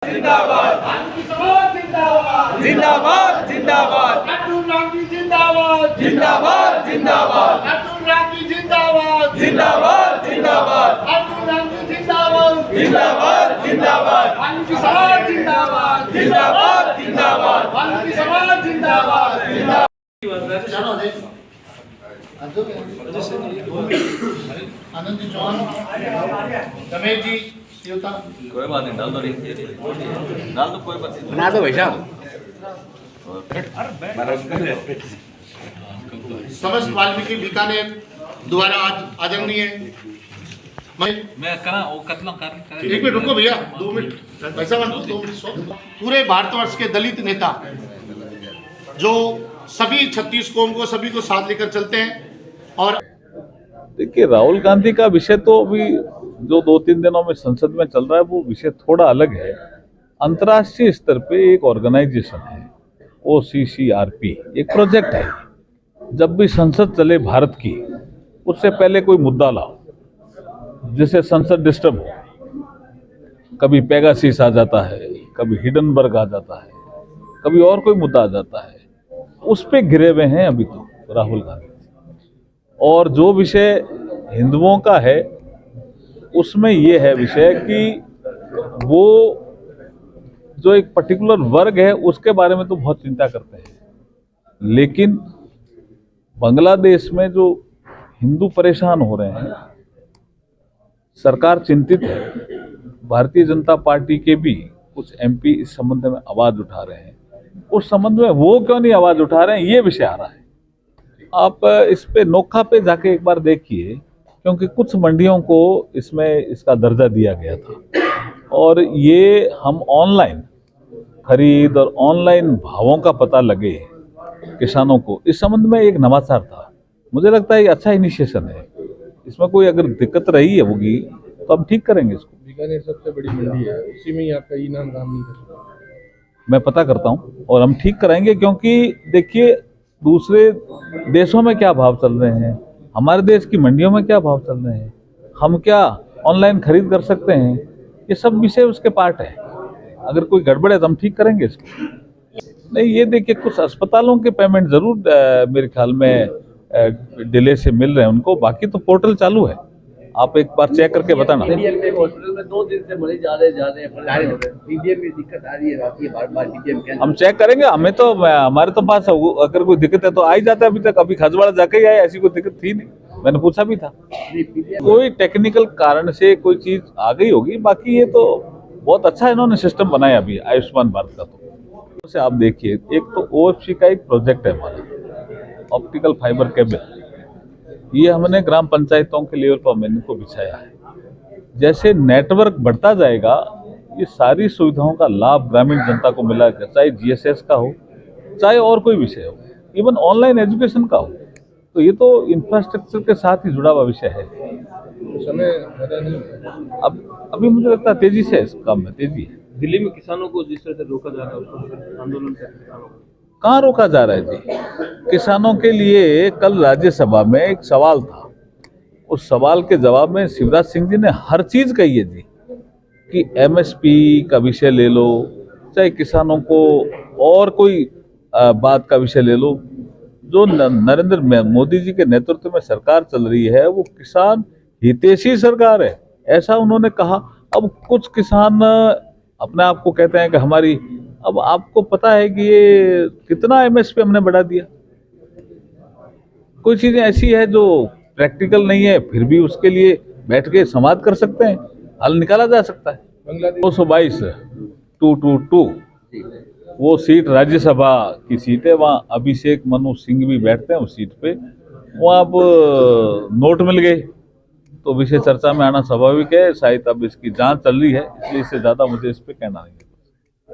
जिंदाबाद जिंदाबाद जिंदाबाद जिंदाबाद अतुल राठी जिंदाबाद जिंदाबाद जिंदाबाद अतुल राठी जिंदाबाद जिंदाबाद जिंदाबाद अतुल राठी जिंदाबाद जिंदाबाद जिंदाबाद वाल्मीकि समाज जिंदाबाद जिंदाबाद जिंदाबाद वाल्मीकि समाज जिंदाबाद आनंद जी चौहान रमेश जी शिवता कोई बात नहीं, डाल दो कोई बात नहीं, बना दो भाई साहब। समस्त वाल्मीकि बीकानेर द्वारा आज आदरणीय मैं करा वो कतला कर एक मिनट रुको भैया 2 मिनट ऐसा मत 2 मिनट पूरे भारतवर्ष के दलित नेता जो सभी 36 कौम को सभी को साथ लेकर चलते हैं। और देखिए, राहुल गांधी का विषय तो अभी जो 2-3 दिनों में संसद में चल रहा है वो विषय थोड़ा अलग है। अंतर्राष्ट्रीय स्तर पे एक ऑर्गेनाइजेशन है OCCRP, एक प्रोजेक्ट है। जब भी संसद चले भारत की, उससे पहले कोई मुद्दा लाओ जिससे संसद डिस्टर्ब हो। कभी पेगासिस आ जाता है, कभी हिडनबर्ग आ जाता है, कभी और कोई मुद्दा आ जाता है। उस पे घिरे हुए हैं अभी तो राहुल गांधी। और जो विषय हिंदुओं का है उसमें ये है विषय कि वो जो एक पर्टिकुलर वर्ग है उसके बारे में तो बहुत चिंता करते हैं, लेकिन बांग्लादेश में जो हिंदू परेशान हो रहे हैं, सरकार चिंतित है। भारतीय जनता पार्टी के भी कुछ MP इस संबंध में आवाज उठा रहे हैं। उस संबंध में वो क्यों नहीं आवाज उठा रहे हैं, ये विषय आ रहा है। आप इस पे नोखा पे जाके एक बार देखिए, क्योंकि कुछ मंडियों को इसमें इसका दर्जा दिया गया था और ये हम ऑनलाइन खरीद और ऑनलाइन भावों का पता लगे किसानों को, इस संबंध में एक नवाचार था। मुझे लगता है ये अच्छा इनिशिएशन है। इसमें कोई अगर दिक्कत रही है होगी तो हम ठीक करेंगे इसको। बीकानेर सबसे बड़ी मंडी है, उसी में ही आपका इनाम काम नहीं कर सकता। मैं पता करता हूँ और हम ठीक कराएंगे, क्योंकि देखिए दूसरे देशों में क्या भाव चल रहे हैं, हमारे देश की मंडियों में क्या भाव चल रहे हैं, हम क्या ऑनलाइन खरीद कर सकते हैं, ये सब विषय उसके पार्ट है। अगर कोई गड़बड़ है तो हम ठीक करेंगे इसको। नहीं, ये देखिए कुछ अस्पतालों के पेमेंट जरूर मेरे ख्याल में डिले से मिल रहे हैं उनको, बाकी तो पोर्टल चालू है। आप एक बार चेक करके बताना। हॉस्पिटल में 2 दिन से मरीज जा रहे हैं, पीजीएम में दिक्कत आ रही है, बार-बार पीजीएम कैंसिल। हम चेक करेंगे। हमें तो हमारे तो पास अगर कोई दिक्कत है तो आ ही जाता है। अभी तक अभी खजवाड़ा जाके ही आए, ऐसी कोई दिक्कत थी नहीं, मैंने पूछा भी था। कोई टेक्निकल कारण से कोई चीज आ गई होगी, बाकी ये तो बहुत अच्छा इन्होंने सिस्टम बनाया अभी आयुष्मान भारत का। तो उसे आप देखिए, एक तो OFC का एक प्रोजेक्ट है हमारा, ऑप्टिकल फाइबर केबल, ये हमने ग्राम पंचायतों के लेवल पर हमने इनको बिछाया है। जैसे नेटवर्क बढ़ता जाएगा, ये सारी सुविधाओं का लाभ ग्रामीण जनता को मिला, चाहे GSS का हो, चाहे और कोई विषय हो, इवन ऑनलाइन एजुकेशन का हो। तो ये तो इंफ्रास्ट्रक्चर के साथ ही जुड़ा हुआ विषय है। तो समय पता नहीं है। अब अभी मुझे लगता है तेजी से इस काम में तेजी है। दिल्ली में किसानों को जिस तरह से रोका जा रहा है, उसको आंदोलन से किसानों को कहाँ रोका जा रहा है जी? किसानों के लिए कल राज्यसभा में एक सवाल था, उस सवाल के जवाब में शिवराज सिंह जी ने हर चीज कही है जी, कि MSP का विषय ले लो, चाहे किसानों को और कोई बात का विषय ले लो। जो नरेंद्र मोदी जी के नेतृत्व में सरकार चल रही है वो किसान हितैषी सरकार है, ऐसा उन्होंने कहा। अब कुछ किसान अपने आप को कहते हैं कि हमारी, अब आपको पता है कि ये कितना MSP हमने बढ़ा दिया। कोई चीजें ऐसी है जो प्रैक्टिकल नहीं है, फिर भी उसके लिए बैठ के संवाद कर सकते हैं, हल निकाला जा सकता है। 222 222 वो सीट राज्यसभा की सीट है, वहाँ अभिषेक मनु सिंह भी बैठते हैं उस सीट पे। वहाँ अब नोट मिल गए तो विषय चर्चा में आना स्वाभाविक है। शायद अब इसकी जांच चल रही है, इसलिए इससे ज्यादा मुझे इस पे कहना नहीं।